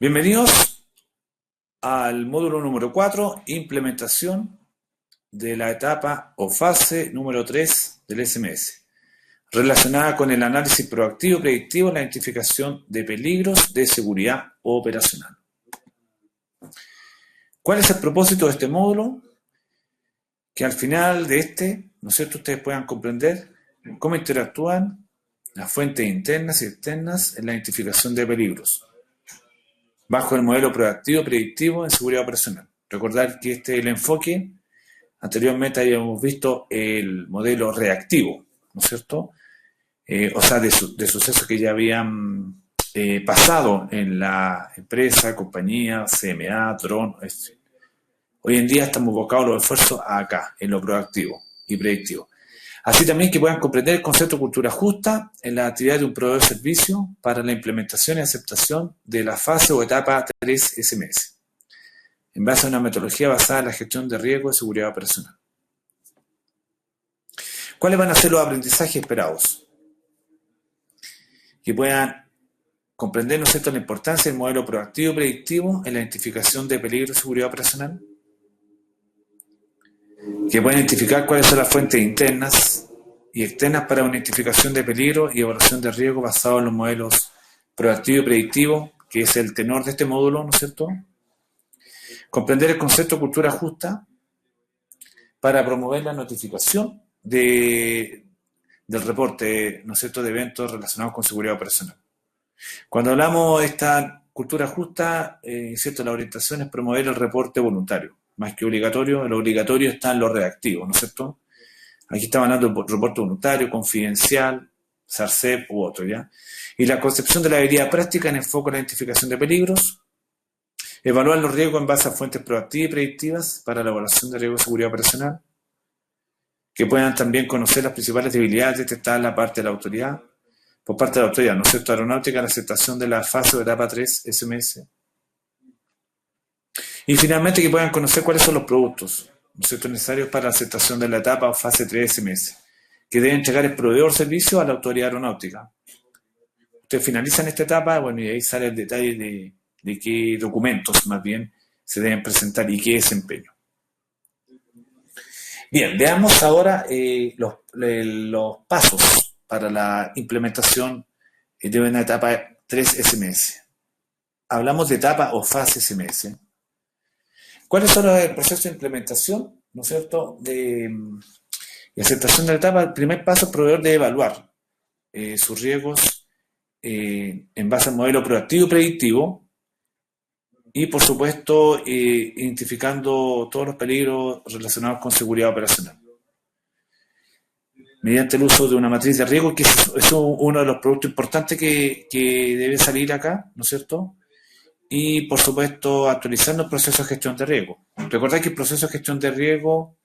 Bienvenidos al módulo número 4, implementación de la etapa o fase número 3 del SMS, relacionada con el análisis proactivo y predictivo en la identificación de peligros de seguridad operacional. ¿Cuál es el propósito de este módulo? Que al final de este, ¿no es cierto?, ustedes puedan comprender cómo interactúan las fuentes internas y externas en la identificación de peligros, bajo el modelo proactivo predictivo en seguridad operacional. Recordar que este es el enfoque. Anteriormente habíamos visto el modelo reactivo, ¿no es cierto? O sea, de sucesos que ya habían pasado en la empresa, compañía, CMA, Tron, etc. Hoy en día estamos abocados los esfuerzos acá, en lo proactivo y predictivo. Así también que puedan comprender el concepto de cultura justa en la actividad de un proveedor de servicio para la implementación y aceptación de la fase o etapa 3 SMS, en base a una metodología basada en la gestión de riesgo de seguridad operacional. ¿Cuáles van a ser los aprendizajes esperados? Que puedan comprender, ¿no es cierto?, la importancia del modelo proactivo y predictivo en la identificación de peligros de seguridad operacional. Que puedan identificar cuáles son las fuentes internas y externas para una identificación de peligro y evaluación de riesgo basado en los modelos proactivo y predictivo, que es el tenor de este módulo, ¿no es cierto? Comprender el concepto de cultura justa para promover la notificación del reporte, ¿no es cierto?, de eventos relacionados con seguridad operacional. Cuando hablamos de esta cultura justa, ¿cierto?, la orientación es promover el reporte voluntario, más que obligatorio. Lo obligatorio está en lo reactivo, ¿no es cierto? Aquí estamos hablando de reporte voluntario, confidencial, SARCEP u otro, ¿ya? Y la concepción de la habilidad práctica en el foco de la identificación de peligros, evaluar los riesgos en base a fuentes proactivas y predictivas para la evaluación de riesgos de seguridad operacional, que puedan también conocer las principales debilidades detectadas en la parte de la autoridad, por parte de la autoridad, ¿no es cierto?, aeronáutica, la aceptación de la fase o etapa 3 SMS. Y finalmente que puedan conocer cuáles son los productos, ¿no es cierto?, necesarios para la aceptación de la etapa o fase 3 SMS, que debe entregar el proveedor de servicio a la autoridad aeronáutica. Ustedes finalizan esta etapa, bueno, y ahí sale el detalle de qué documentos más bien se deben presentar y qué desempeño. Bien, veamos ahora los pasos para la implementación de una etapa 3 SMS. Hablamos de etapa o fase SMS. ¿Cuáles son los procesos de implementación, ¿no es cierto?, de aceptación de la etapa? El primer paso, el proveedor debe evaluar sus riesgos en base al modelo proactivo y predictivo y, por supuesto, identificando todos los peligros relacionados con seguridad operacional, mediante el uso de una matriz de riesgo, que es uno de los productos importantes que debe salir acá, ¿no es cierto? Y, por supuesto, actualizando el proceso de gestión de riesgo. Recordad que el proceso de gestión de riesgo,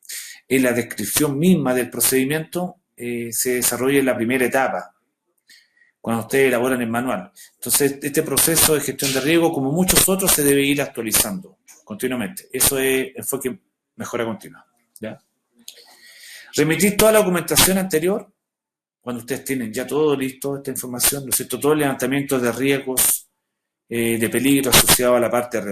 en la descripción misma del procedimiento, se desarrolla en la primera etapa, cuando ustedes elaboran el manual. Entonces, este proceso de gestión de riesgo, como muchos otros, se debe ir actualizando continuamente. Eso es enfoque mejora continua, ¿ya? Remitir toda la documentación anterior, cuando ustedes tienen ya todo listo, esta información, ¿no es cierto?, todo el levantamiento de riesgos, de peligro asociado a la parte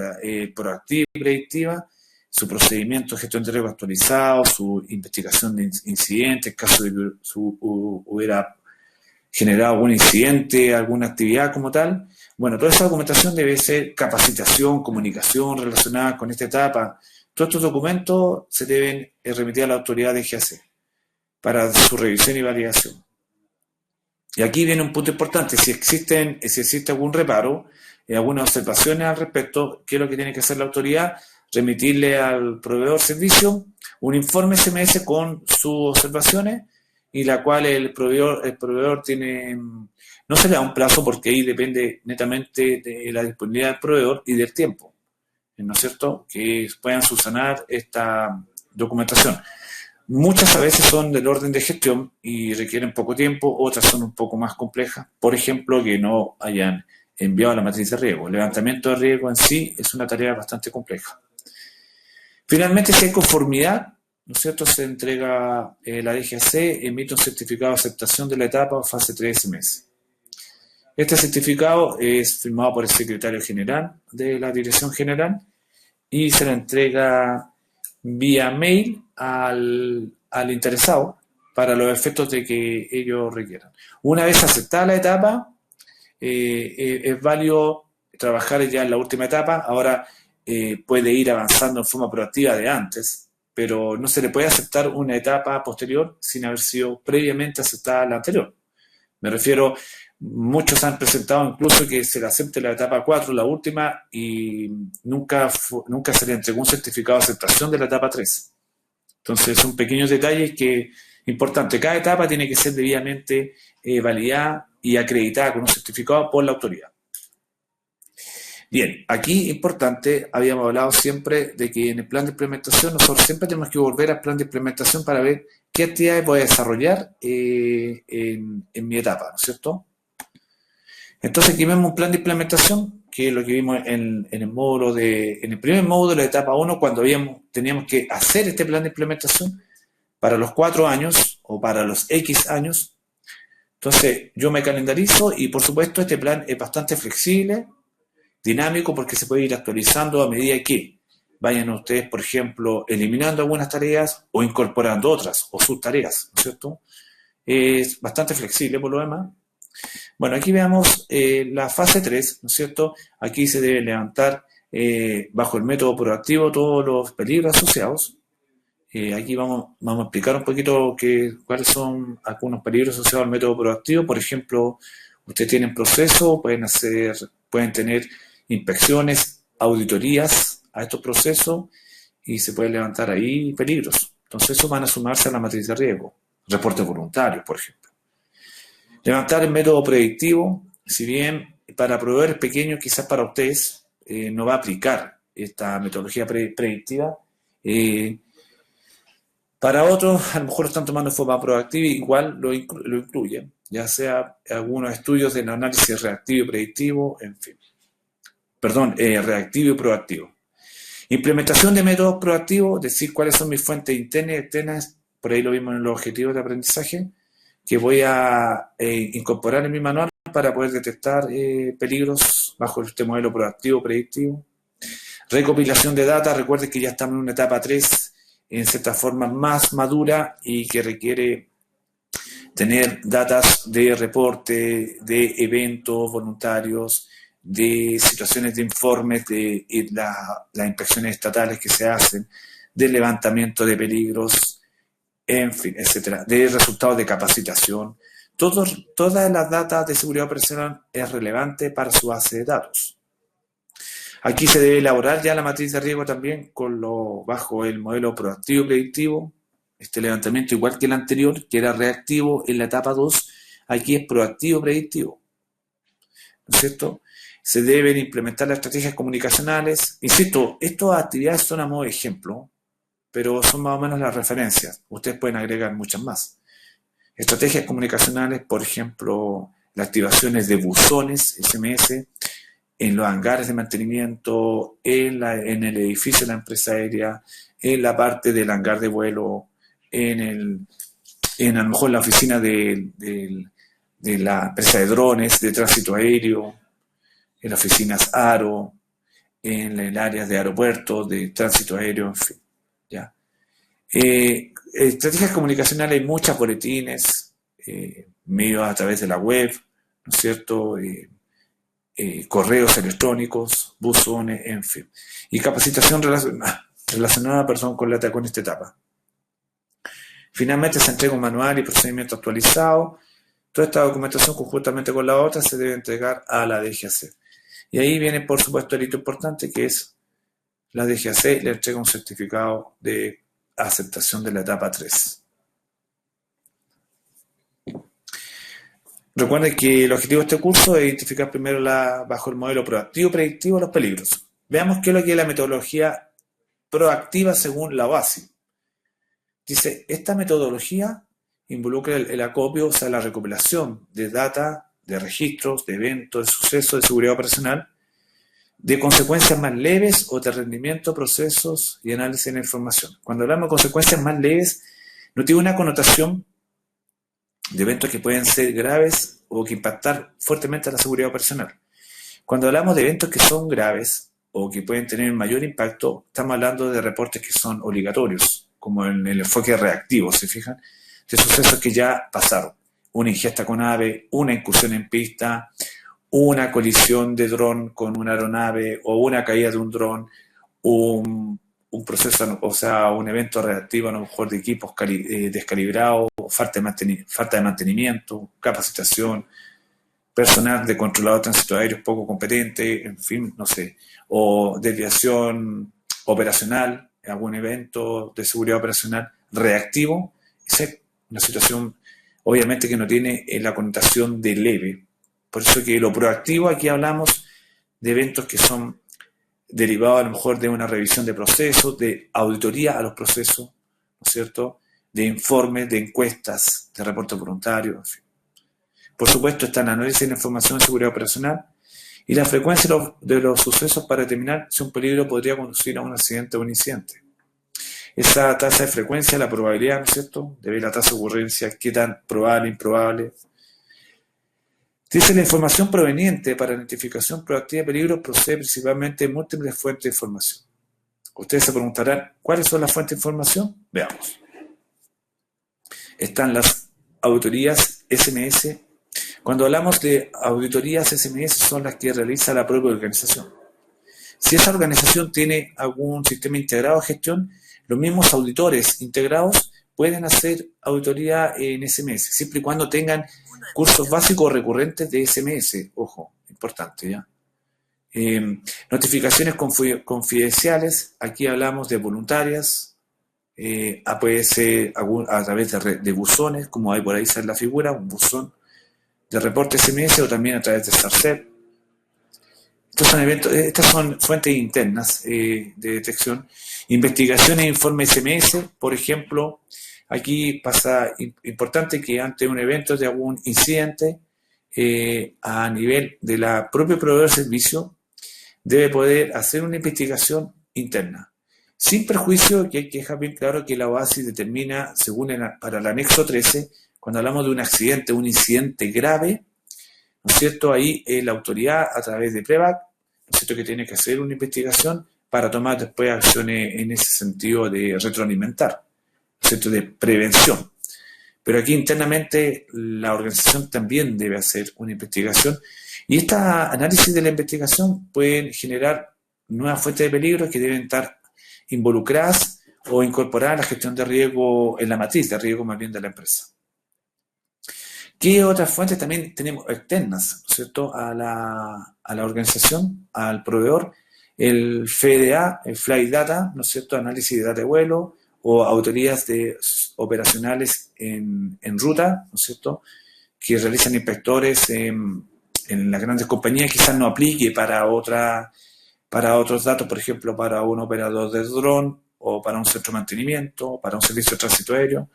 proactiva y predictiva, su procedimiento de gestión de riesgo actualizado, su investigación de incidentes, en caso de que hubiera generado algún incidente, alguna actividad como tal. Bueno, toda esa documentación debe ser capacitación, comunicación relacionada con esta etapa. Todos estos documentos se deben remitir a la autoridad de GAC para su revisión y validación. Y aquí viene un punto importante: si existe algún reparo, algunas observaciones al respecto, ¿qué es lo que tiene que hacer la autoridad? Remitirle al proveedor de servicio un informe SMS con sus observaciones, y la cual el proveedor tiene, no se le da un plazo, porque ahí depende netamente de la disponibilidad del proveedor y del tiempo, ¿no es cierto?, que puedan subsanar esta documentación. Muchas a veces son del orden de gestión y requieren poco tiempo, otras son un poco más complejas. Por ejemplo, que no hayan enviado la matriz de riesgo. El levantamiento de riesgo en sí es una tarea bastante compleja. Finalmente, si hay conformidad, ¿no es cierto?, se entrega la DGAC, emite un certificado de aceptación de la etapa o fase 3 SMS. Este certificado es firmado por el secretario general de la Dirección General y se le entrega vía mail al interesado para los efectos de que ellos requieran. Una vez aceptada la etapa, es válido trabajar ya en la última etapa. Ahora puede ir avanzando en forma proactiva de antes, pero no se le puede aceptar una etapa posterior sin haber sido previamente aceptada la anterior. Me refiero, muchos han presentado incluso que se le acepte la etapa 4, la última, y nunca se le entregó un certificado de aceptación de la etapa 3. Entonces son pequeños detalles que importante. Cada etapa tiene que ser debidamente validada y acreditada con un certificado por la autoridad. Bien, aquí importante, habíamos hablado siempre de que en el plan de implementación nosotros siempre tenemos que volver al plan de implementación para ver qué actividades voy a desarrollar en mi etapa, ¿no es cierto? Entonces aquí vemos un plan de implementación, que es lo que vimos en el primer módulo de la etapa 1, cuando teníamos que hacer este plan de implementación para los 4 años o para los X años. Entonces yo me calendarizo y por supuesto este plan es bastante flexible, dinámico, porque se puede ir actualizando a medida que vayan ustedes, por ejemplo, eliminando algunas tareas o incorporando otras o sus tareas, ¿no es cierto? Es bastante flexible por lo demás. Bueno, aquí veamos la fase 3, ¿no es cierto? Aquí se debe levantar bajo el método proactivo todos los peligros asociados. Aquí vamos a explicar un poquito cuáles son algunos peligros asociados al método proactivo. Por ejemplo, ustedes tienen procesos, pueden tener inspecciones, auditorías a estos procesos y se pueden levantar ahí peligros. Entonces, eso van a sumarse a la matriz de riesgo. Reportes voluntarios, por ejemplo. Levantar el método predictivo, si bien para proveedores pequeños, quizás para ustedes no va a aplicar esta metodología predictiva. Para otros, a lo mejor lo están tomando de forma proactiva y igual lo incluyen, ya sea algunos estudios del análisis reactivo y predictivo, en fin. Reactivo y proactivo. Implementación de métodos proactivos, decir cuáles son mis fuentes internas y externas, por ahí lo vimos en los objetivos de aprendizaje, que voy a incorporar en mi manual para poder detectar peligros bajo este modelo proactivo, predictivo. Recopilación de data, recuerden que ya estamos en una etapa 3, en cierta forma más madura y que requiere tener datas de reporte, de eventos voluntarios, de situaciones de informes, de las inspecciones estatales que se hacen, del levantamiento de peligros, en fin, etcétera, de resultados de capacitación. Todas las datas de seguridad operacional es relevante para su base de datos. Aquí se debe elaborar ya la matriz de riesgo también bajo el modelo proactivo y predictivo. Este levantamiento, igual que el anterior, que era reactivo en la etapa 2, aquí es proactivo predictivo. ¿No es cierto? Se deben implementar las estrategias comunicacionales. Insisto, estas actividades son a modo de ejemplo, pero son más o menos las referencias. Ustedes pueden agregar muchas más. Estrategias comunicacionales, por ejemplo, las activaciones de buzones, SMS, en los hangares de mantenimiento, en el edificio de la empresa aérea, en la parte del hangar de vuelo, a lo mejor la oficina de la empresa de drones, de tránsito aéreo, en las oficinas ARO, en el área de aeropuertos, de tránsito aéreo, en fin. ¿Ya? Estrategias comunicacionales, hay muchas, boletines, medios a través de la web, ¿no es cierto? Correos electrónicos, buzones, en fin. Y capacitación relacionada con esta etapa. Finalmente se entrega un manual y procedimiento actualizado. Toda esta documentación, conjuntamente con la otra, se debe entregar a la DGAC. Y ahí viene, por supuesto, el hito importante, que es la DGAC le entrega un certificado de aceptación de la etapa 3. Recuerden que el objetivo de este curso es identificar primero bajo el modelo proactivo predictivo los peligros. Veamos qué es lo que es la metodología proactiva según la OASI. Dice, esta metodología involucra el acopio, o sea, la recopilación de data, de registros, de eventos, de sucesos de seguridad operacional, de consecuencias más leves o de rendimiento, procesos y análisis de la información. Cuando hablamos de consecuencias más leves, no tiene una connotación de eventos que pueden ser graves o que impactar fuertemente a la seguridad operacional. Cuando hablamos de eventos que son graves o que pueden tener mayor impacto, estamos hablando de reportes que son obligatorios, como en el enfoque reactivo, ¿se fijan? De sucesos que ya pasaron. Una ingesta con ave, una incursión en pista, una colisión de dron con una aeronave o una caída de un dron, un proceso, o sea, un evento reactivo a lo mejor de equipos descalibrados, falta de mantenimiento, capacitación, personal de controlador de tránsito aéreo poco competente, en fin, no sé, o desviación operacional, algún evento de seguridad operacional reactivo. Esa es una situación obviamente que no tiene la connotación de leve. Por eso que lo proactivo, aquí hablamos de eventos que son derivados a lo mejor de una revisión de procesos, de auditoría a los procesos, ¿no es cierto?, de informes, de encuestas, de reportes voluntarios, en fin. Por supuesto está el análisis de la información de seguridad operacional y la frecuencia de los sucesos para determinar si un peligro podría conducir a un accidente o un incidente. Esa tasa de frecuencia, la probabilidad, ¿no es cierto?, de ver la tasa de ocurrencia, qué tan probable, improbable. Dice, la información proveniente para la identificación proactiva de peligros procede principalmente de múltiples fuentes de información. Ustedes se preguntarán, ¿cuáles son las fuentes de información? Veamos. Están las auditorías SMS. Cuando hablamos de auditorías SMS son las que realiza la propia organización. Si esa organización tiene algún sistema integrado de gestión, los mismos auditores integrados pueden hacer auditoría en SMS, siempre y cuando tengan cursos básicos recurrentes de SMS. Ojo, importante, ¿ya? Notificaciones confidenciales, aquí hablamos de voluntarias, puede ser a través de buzones, como hay por ahí en la figura, un buzón de reporte SMS o también a través de SARCEP. Estas son fuentes internas de detección. Investigaciones e informes SMS, por ejemplo, aquí pasa importante que ante un evento de algún incidente, a nivel de la propia proveedor de servicio, debe poder hacer una investigación interna. Sin perjuicio que hay que dejar bien claro que la OASI determina, para el anexo 13, cuando hablamos de un accidente, un incidente grave, ¿no es cierto? Ahí la autoridad, a través de PREVAC, ¿no es cierto?, que tiene que hacer una investigación para tomar después acciones en ese sentido de retroalimentar, ¿no es cierto?, de prevención. Pero aquí internamente la organización también debe hacer una investigación y este análisis de la investigación pueden generar nuevas fuentes de peligro que deben estar involucradas o incorporadas a la gestión de riesgo, en la matriz de riesgo más bien de la empresa. ¿Qué otras fuentes también tenemos externas, ¿no es cierto?, a la organización, al proveedor? El FDA, el Flight Data, ¿no es cierto?, análisis de data de vuelo o autorías operacionales en ruta, ¿no es cierto?, que realizan inspectores en las grandes compañías. Quizás no aplique para otros datos, por ejemplo, para un operador de dron o para un centro de mantenimiento o para un servicio de tránsito aéreo.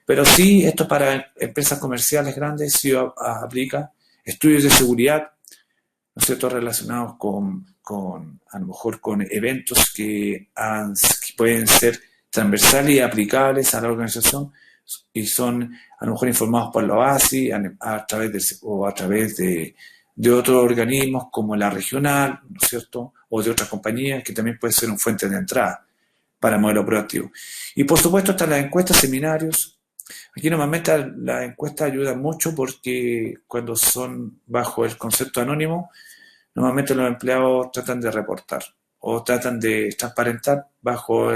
Pero sí, esto para empresas comerciales grandes sí aplica. Estudios de seguridad, ¿no es cierto?, relacionados a lo mejor con eventos que pueden ser transversales y aplicables a la organización y son a lo mejor informados por la OASI a través de otros organismos como la regional, ¿no es cierto?, o de otras compañías que también puede ser una fuente de entrada para el modelo proactivo. Y por supuesto están las encuestas, seminarios. Aquí normalmente las encuestas ayudan mucho porque cuando son bajo el concepto anónimo, normalmente los empleados tratan de reportar o tratan de transparentar bajo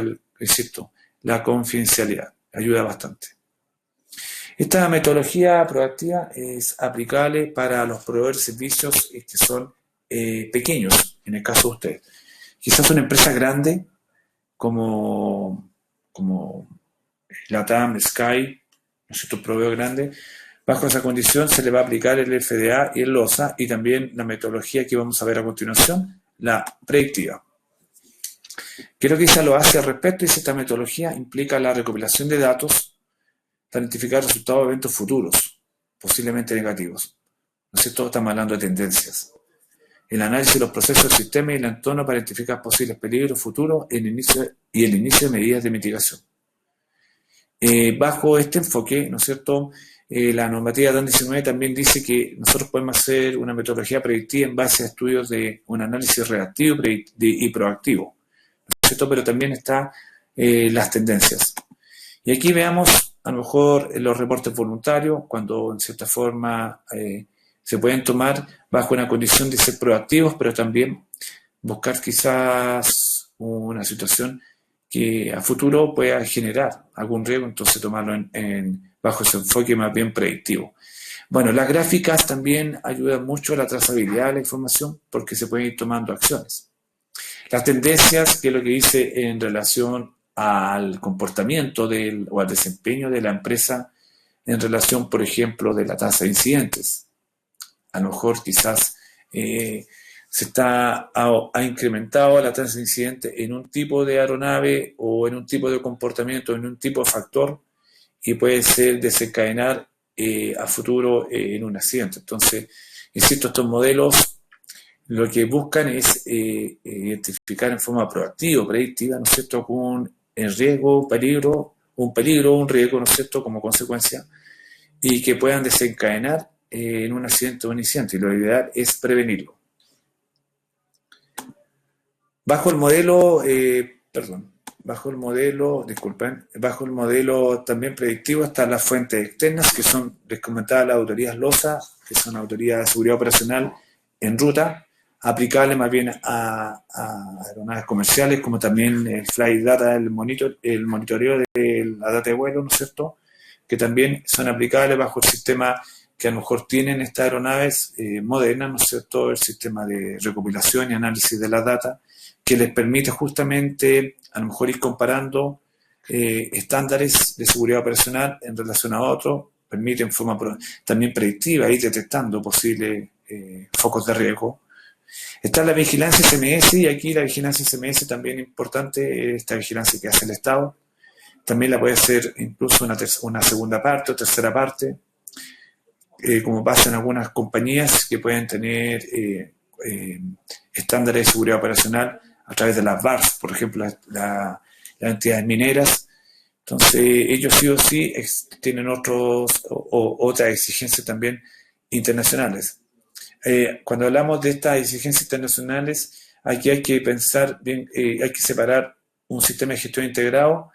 la confidencialidad. Ayuda bastante. Esta metodología proactiva es aplicable para los proveedores de servicios que son pequeños, en el caso de ustedes. Quizás una empresa grande como LATAM, Sky, ¿no es cierto?, proveedor grande. Bajo esa condición se le va a aplicar el FDA y el LOSA y también la metodología que vamos a ver a continuación, la predictiva. ¿Qué es lo que dice lo hace al respecto? Dice, esta metodología implica la recopilación de datos para identificar resultados de eventos futuros, posiblemente negativos. ¿No es cierto? Estamos hablando de tendencias. El análisis de los procesos del sistema y el entorno para identificar posibles peligros futuros y el inicio de medidas de mitigación. Bajo este enfoque, ¿no es cierto?, la normativa 219 también dice que nosotros podemos hacer una metodología predictiva en base a estudios de un análisis reactivo y proactivo, ¿no es cierto? Pero también está las tendencias. Y aquí veamos a lo mejor los reportes voluntarios, cuando en cierta forma se pueden tomar bajo una condición de ser proactivos, pero también buscar quizás una situación que a futuro pueda generar algún riesgo, entonces tomarlo bajo ese enfoque más bien predictivo. Bueno, las gráficas también ayudan mucho a la trazabilidad de la información porque se pueden ir tomando acciones. Las tendencias, que es lo que dice en relación al comportamiento o al desempeño de la empresa en relación, por ejemplo, de la tasa de incidentes. A lo mejor quizás ha incrementado la tasa de incidentes en un tipo de aeronave o en un tipo de comportamiento, en un tipo de factor, y puede ser desencadenar a futuro en un accidente. Entonces, insisto, estos modelos lo que buscan es identificar en forma proactiva, predictiva, ¿no es cierto?, con el riesgo, un peligro, un riesgo, ¿no es cierto?, como consecuencia, y que puedan desencadenar en un accidente o un incidente, y lo ideal es prevenirlo. Bajo el modelo, bajo el modelo también predictivo están las fuentes externas, que son, les comentaba, las autoridades LOSA, que son autoridades de seguridad operacional en ruta, aplicables más bien a aeronaves comerciales, como también el flight data, el monitoreo de la data de vuelo, ¿no es cierto?, que también son aplicables bajo el sistema que a lo mejor tienen estas aeronaves modernas, ¿no es cierto?, el sistema de recopilación y análisis de la data, que les permite justamente a lo mejor ir comparando estándares de seguridad operacional en relación a otros, permite en forma también predictiva ir detectando posibles focos de riesgo. Está la vigilancia SMS, y aquí la vigilancia SMS también es importante, esta vigilancia que hace el Estado. También la puede hacer incluso una segunda parte o tercera parte, como pasa en algunas compañías que pueden tener estándares de seguridad operacional a través de las BARS, por ejemplo, las entidades mineras. Entonces, ellos sí o sí tienen otras exigencias también internacionales. Cuando hablamos de estas exigencias internacionales, aquí hay que pensar bien, hay que separar un sistema de gestión integrado,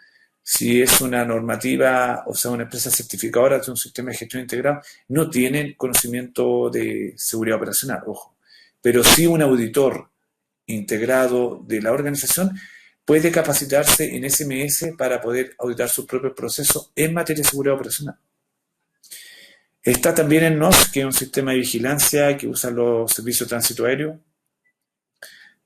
si es una normativa, o sea, una empresa certificadora de un sistema de gestión integrado, no tienen conocimiento de seguridad operacional, ojo, pero sí un auditor integrado de la organización puede capacitarse en SMS para poder auditar sus propios procesos en materia de seguridad operacional. Está también el NOS, que es un sistema de vigilancia que usa los servicios de tránsito aéreo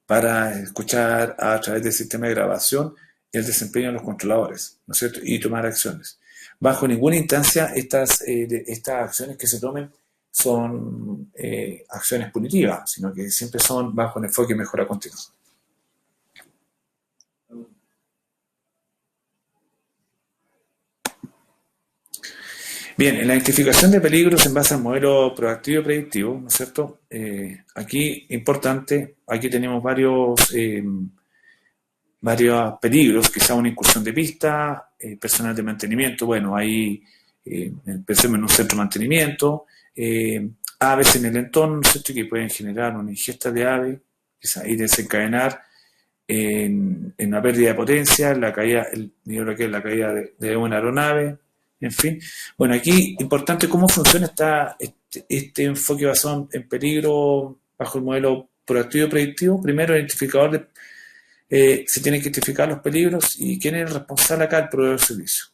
para escuchar a través del sistema de grabación el desempeño de los controladores, ¿no es cierto?, y tomar acciones. Bajo ninguna instancia estas acciones que se tomen son acciones punitivas, sino que siempre son bajo un enfoque de mejora continua. Bien, en la identificación de peligros en base al modelo proactivo y predictivo, ¿no es cierto? Aquí, importante, aquí tenemos varios peligros, quizá una incursión de pista, personal de mantenimiento, bueno, ahí pensemos en un centro de mantenimiento, aves en el entorno, ¿no es cierto?, que pueden generar una ingesta de aves, quizá, y desencadenar en una pérdida de potencia, la caída de una aeronave, en fin. Bueno, aquí importante cómo funciona este enfoque basado en peligro bajo el modelo proactivo y predictivo. Primero, el identificador se tienen que identificar los peligros y quién es el responsable acá, el proveedor de servicio.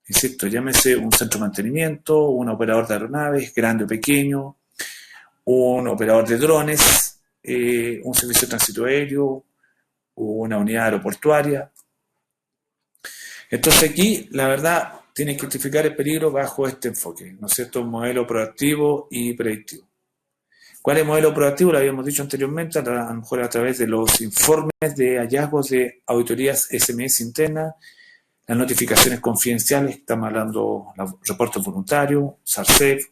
Insisto, llámese un centro de mantenimiento, un operador de aeronaves, grande o pequeño, un operador de drones, un servicio de tránsito aéreo, una unidad aeroportuaria. Entonces aquí, la verdad, tienen que identificar el peligro bajo este enfoque, ¿no es cierto?, un modelo proactivo y predictivo. ¿Cuál es el modelo proactivo? Lo habíamos dicho anteriormente, a lo mejor a través de los informes de hallazgos de auditorías SMS internas, las notificaciones confidenciales, estamos hablando de los reportes voluntarios, SARCEF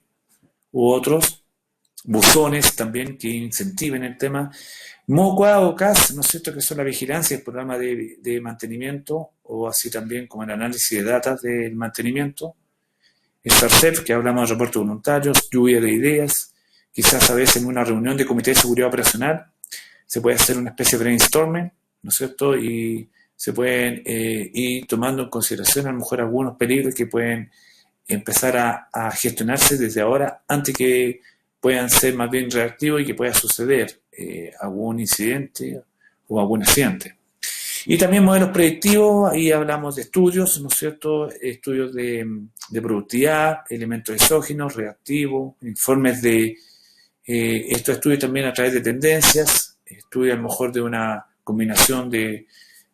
u otros, buzones también que incentiven el tema, MOCUA o CAS, ¿no es cierto?, que son la vigilancia, el programa de mantenimiento, o así también como el análisis de datos del mantenimiento, SARCEP, que hablamos de reportes voluntarios, lluvia de ideas, quizás a veces en una reunión de comité de seguridad operacional se puede hacer una especie de brainstorming, ¿no es cierto? Y se pueden ir tomando en consideración a lo mejor algunos peligros que pueden empezar a gestionarse desde ahora antes que puedan ser más bien reactivos y que pueda suceder algún incidente o algún accidente. Y también modelos predictivos, ahí hablamos de estudios, ¿no es cierto? Estudios de productividad, elementos exógenos, reactivos, informes de estos estudios también a través de tendencias, estudios a lo mejor de una combinación de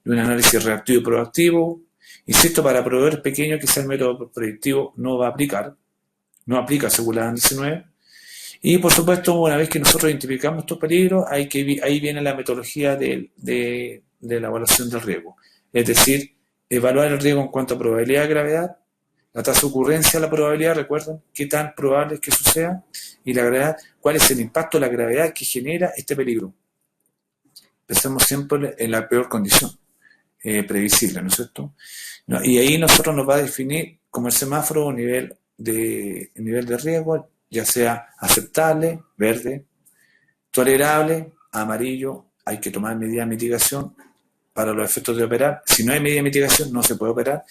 un análisis reactivo y proactivo. Insisto, para proveedores pequeños quizá el método predictivo no va a aplicar, no aplica según la 19. Y por supuesto, una vez que nosotros identificamos estos peligros, ahí viene la metodología de la evaluación del riesgo. Es decir, evaluar el riesgo en cuanto a probabilidad de gravedad, la tasa de ocurrencia de la probabilidad, recuerden, qué tan probable es que suceda, y la gravedad, cuál es el impacto de la gravedad que genera este peligro. Pensemos siempre en la peor condición previsible, ¿no es cierto? No, y ahí nosotros nos va a definir como el semáforo un nivel de riesgo, ya sea aceptable, verde, tolerable, amarillo, hay que tomar medidas de mitigación para los efectos de operar. Si no hay medida de mitigación, no se puede operar.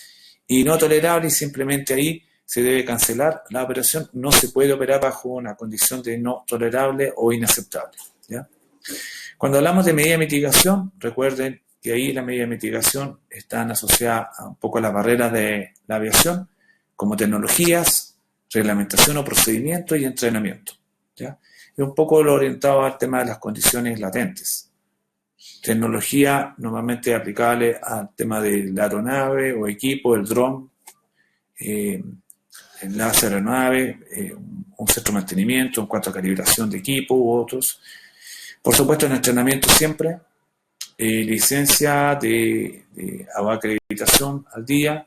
Y no tolerable, y simplemente ahí se debe cancelar la operación. No se puede operar bajo una condición de no tolerable o inaceptable, ¿ya? Cuando hablamos de medida de mitigación, recuerden que ahí las medidas de mitigación están asociadas a un poco a las barreras de la aviación, como tecnologías, reglamentación o procedimiento y entrenamiento, ¿ya? Y un poco lo orientado al tema de las condiciones latentes. Tecnología normalmente aplicable al tema de la aeronave o equipo, el dron, enlace aeronave, un centro de mantenimiento en cuanto a calibración de equipo u otros. Por supuesto, en entrenamiento siempre, licencia de acreditación al día.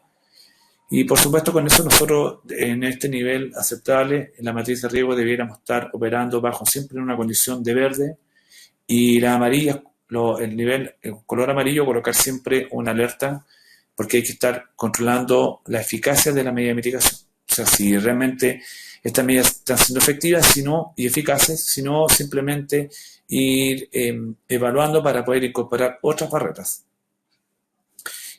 Y por supuesto, con eso nosotros en este nivel aceptable, en la matriz de riesgo debiéramos estar operando bajo siempre en una condición de verde, y la amarilla, el color amarillo, colocar siempre una alerta, porque hay que estar controlando la eficacia de la medida de mitigación. O sea, si realmente estas medidas están siendo efectivas y eficaces, sino simplemente ir evaluando para poder incorporar otras barreras.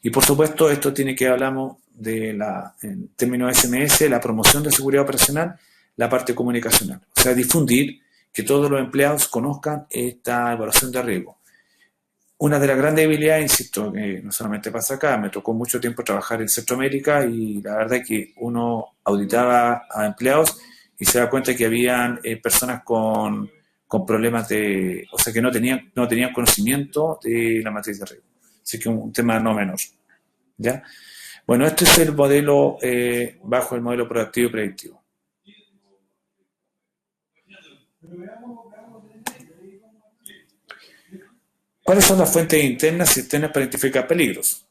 Y por supuesto, esto tiene que hablamos en términos de SMS, la promoción de seguridad operacional, la parte comunicacional. O sea, difundir, que todos los empleados conozcan esta evaluación de riesgo. Una de las grandes debilidades, insisto, que no solamente pasa acá, me tocó mucho tiempo trabajar en Centroamérica y la verdad es que uno auditaba a empleados y se da cuenta que habían personas con problemas o sea, que no tenían conocimiento de la matriz de riesgo. Así que un tema no menor, ¿ya? Bueno, este es el modelo bajo el modelo proactivo y predictivo. ¿Cuáles son las fuentes internas y externas para identificar peligros?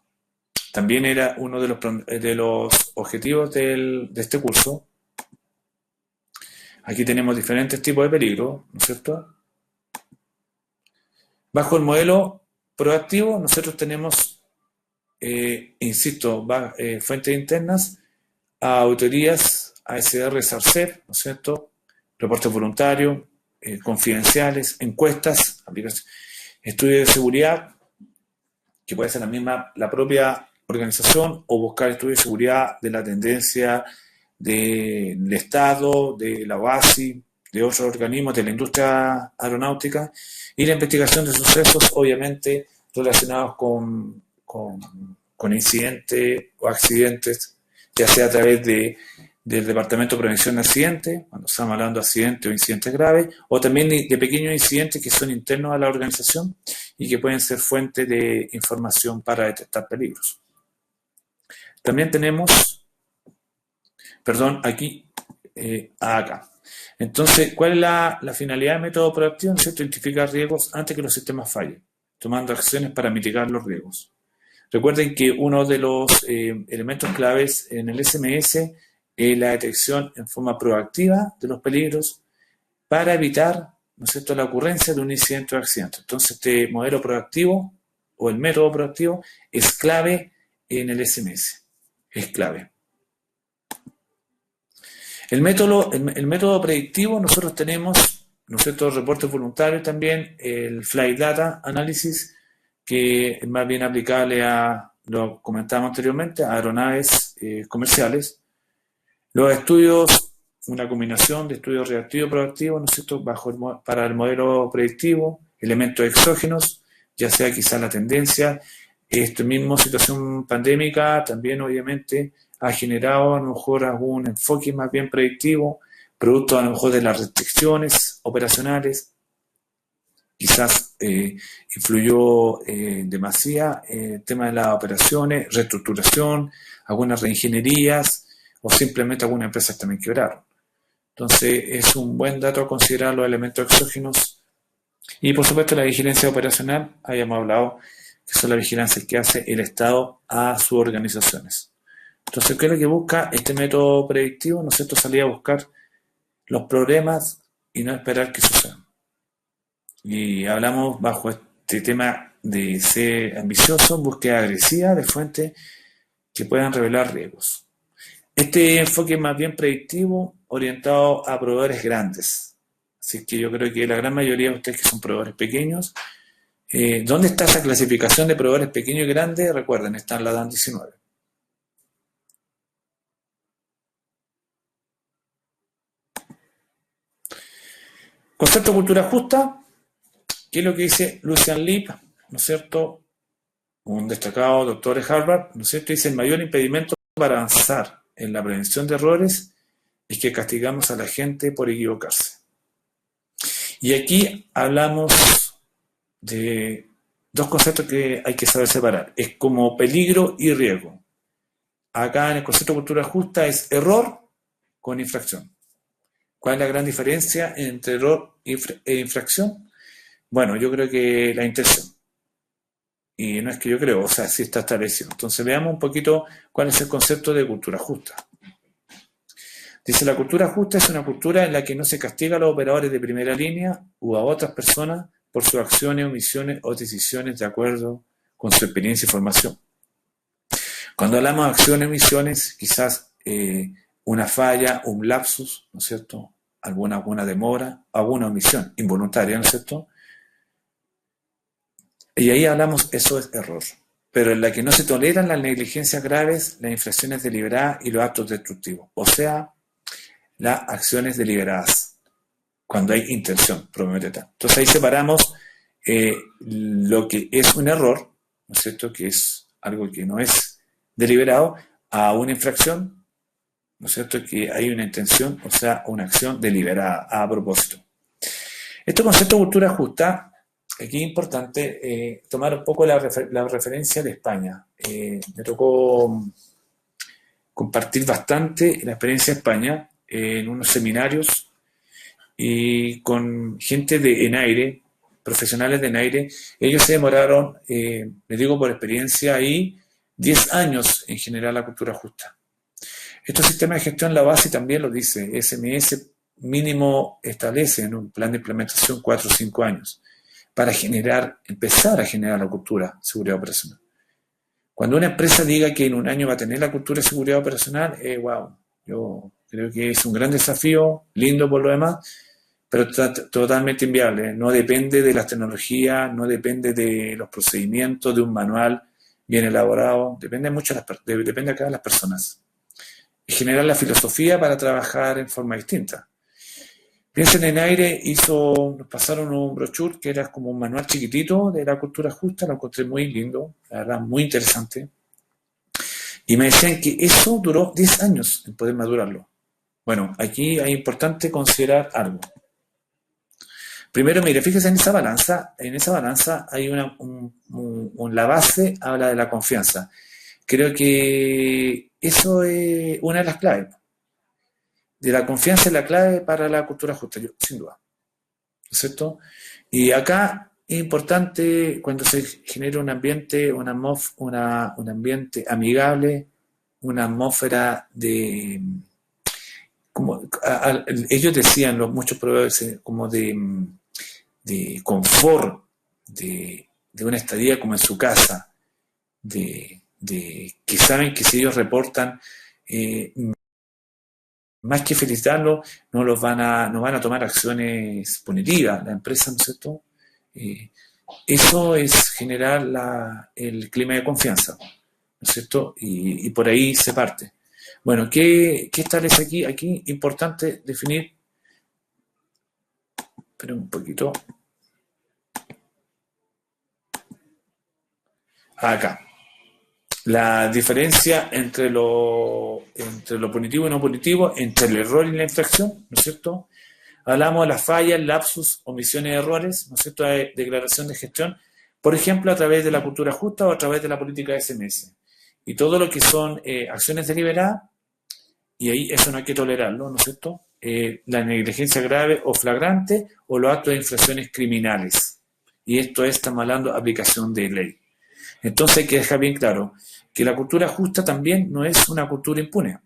También era uno de los objetivos de este curso. Aquí tenemos diferentes tipos de peligros, ¿no es cierto? Bajo el modelo proactivo, nosotros tenemos, insisto, fuentes internas, auditorías, ASR, SARCEP, ¿no es cierto? Reportes voluntarios, confidenciales, encuestas, estudios de seguridad, que puede ser la propia organización, o buscar estudios de seguridad de la tendencia del Estado, de la OASI, de otros organismos de la industria aeronáutica, y la investigación de sucesos, obviamente, relacionados con incidentes o accidentes, ya sea a través del Departamento de Prevención de Accidentes, cuando estamos hablando de accidentes o incidentes graves, o también de pequeños incidentes que son internos a la organización y que pueden ser fuente de información para detectar peligros. También tenemos, acá. Entonces, ¿cuál es la finalidad del método proactivo? Es identificar riesgos antes que los sistemas fallen, tomando acciones para mitigar los riesgos. Recuerden que uno de los elementos claves en el SMS es la detección en forma proactiva de los peligros para evitar, ¿no es cierto?, la ocurrencia de un incidente o accidente. Entonces, este modelo proactivo o el método proactivo es clave en el SMS. Es clave. El método predictivo, nosotros tenemos, ¿no es cierto?, reportes voluntarios también, el Flight Data Analysis, que es más bien aplicable a, lo comentábamos anteriormente, a aeronaves comerciales. Los estudios, una combinación de estudios reactivos y proactivos, ¿no es cierto?, para el modelo predictivo, elementos exógenos, ya sea quizá la tendencia, esta misma situación pandémica también obviamente ha generado a lo mejor algún enfoque más bien predictivo, producto a lo mejor de las restricciones operacionales, quizás influyó demasiado el tema de las operaciones, reestructuración, algunas reingenierías o simplemente algunas empresas también quebraron. Entonces es un buen dato a considerar los elementos exógenos y por supuesto la vigilancia operacional, habíamos hablado que son las vigilancias que hace el Estado a sus organizaciones. Entonces, ¿qué es lo que busca este método predictivo? ¿No es cierto? Salir a buscar los problemas y no esperar que sucedan. Y hablamos bajo este tema de ser ambicioso, búsqueda agresiva de fuentes que puedan revelar riesgos. Este enfoque es más bien predictivo, orientado a proveedores grandes. Así que yo creo que la gran mayoría de ustedes que son proveedores pequeños, ¿dónde está esa clasificación de proveedores pequeños y grandes? Recuerden, está en la DAN 19. Concepto de cultura justa, ¿qué es lo que dice Lucian Leeb? ¿No es cierto? Un destacado doctor de Harvard, ¿no es cierto? Dice: el mayor impedimento para avanzar en la prevención de errores es que castigamos a la gente por equivocarse. Y aquí hablamos de dos conceptos que hay que saber separar. Es como peligro y riesgo. Acá en el concepto de cultura justa es error con infracción. ¿Cuál es la gran diferencia entre error e infracción? Bueno, yo creo que la intención. Y no es que yo creo, o sea, sí está establecido. Entonces veamos un poquito cuál es el concepto de cultura justa. Dice: la cultura justa es una cultura en la que no se castiga a los operadores de primera línea u a otras personas por sus acciones, omisiones o decisiones de acuerdo con su experiencia y formación. Cuando hablamos de acciones, omisiones, quizás una falla, un lapsus, ¿no es cierto?, alguna demora, alguna omisión involuntaria, ¿no es cierto? Y ahí hablamos, eso es error. Pero en la que no se toleran las negligencias graves, las infracciones deliberadas y los actos destructivos. O sea, las acciones deliberadas, cuando hay intención prometida. Entonces ahí separamos lo que es un error, ¿no es cierto?, que es algo que no es deliberado, a una infracción, ¿no es cierto?, que hay una intención, o sea, una acción deliberada a propósito. Este concepto de cultura justa, aquí es importante tomar un poco la referencia de España. Me tocó compartir bastante la experiencia de España en unos seminarios y con gente de ENAIRE, profesionales de ENAIRE. Ellos se demoraron, les digo por experiencia ahí, 10 años en generar la cultura justa. Estos sistemas de gestión, la base también lo dice, SMS mínimo establece en un plan de implementación 4 o 5 años para empezar a generar la cultura de seguridad operacional. Cuando una empresa diga que en un año va a tener la cultura de seguridad operacional, wow, yo creo que es un gran desafío, lindo por lo demás, pero totalmente inviable. No depende de las tecnologías, no depende de los procedimientos, de un manual bien elaborado, depende mucho depende acá de las personas. Y generar la filosofía para trabajar en forma distinta. Piensen en Aire, nos pasaron un brochure que era como un manual chiquitito de la cultura justa, lo encontré muy lindo, la verdad, muy interesante. Y me decían que eso duró 10 años en poder madurarlo. Bueno, aquí es importante considerar algo. Primero, mire, fíjese en esa balanza hay la base habla de la confianza. Creo que eso es una de las claves. De la confianza es la clave para la cultura justa, sin duda. ¿No es cierto? Y acá es importante cuando se genera un ambiente, un ambiente amigable, una atmósfera de, como ellos decían, muchos proveedores, como de confort, de una estadía como en su casa, de que saben que si ellos reportan más que felicitarlo, no van a tomar acciones punitivas, la empresa, ¿no es cierto? Eh, Eso es generar el clima de confianza, ¿no es cierto? Y por ahí se parte. Bueno, ¿qué establece aquí? Aquí importante definir, espera un poquito, acá, la diferencia entre lo punitivo y no punitivo, entre el error y la infracción, ¿no es cierto? Hablamos de las fallas, lapsus, omisiones, errores, ¿no es cierto?, de declaración de gestión, por ejemplo, a través de la cultura justa o a través de la política de SMS. Y todo lo que son acciones deliberadas, y ahí eso no hay que tolerarlo, ¿no es cierto? La negligencia grave o flagrante o los actos de infracciones criminales. Y esto es, estamos hablando de aplicación de ley. Entonces hay que dejar bien claro que la cultura justa también no es una cultura impune,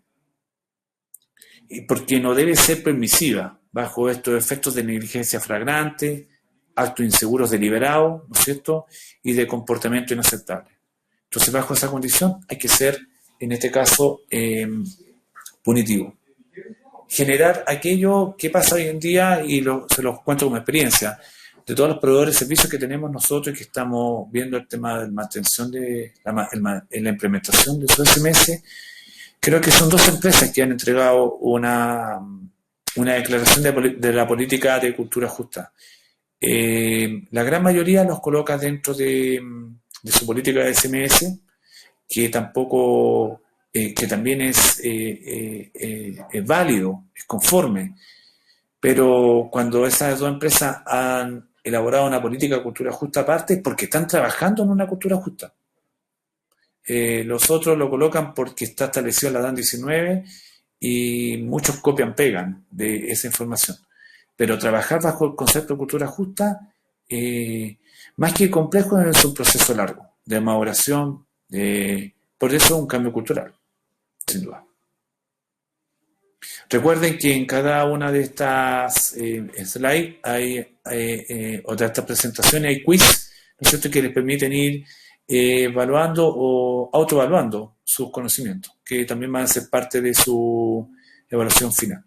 porque no debe ser permisiva bajo estos efectos de negligencia flagrante, actos inseguros deliberados, ¿no es cierto?, y de comportamiento inaceptable. Entonces, bajo esa condición hay que ser, en este caso, punitivo. Generar aquello que pasa hoy en día, y se los cuento como experiencia, de todos los proveedores de servicios que tenemos nosotros y que estamos viendo el tema de la mantención de la implementación de su SMS. Creo que son dos empresas que han entregado una declaración de la política de cultura justa. La gran mayoría los coloca dentro de su política de SMS, que tampoco, que también es válido, es conforme. Pero cuando esas dos empresas han elaborado una política de cultura justa aparte, es porque están trabajando en una cultura justa. Los otros lo colocan porque está establecido en la DAN 19 y muchos copian, pegan de esa información. Pero trabajar bajo el concepto de cultura justa, más que complejo, es un proceso largo de maduración, por eso un cambio cultural, sin duda. Recuerden que en cada una de estas slides o de estas presentaciones hay quiz, ¿no es cierto?, que les permiten ir evaluando o autoevaluando sus conocimientos, que también van a ser parte de su evaluación final.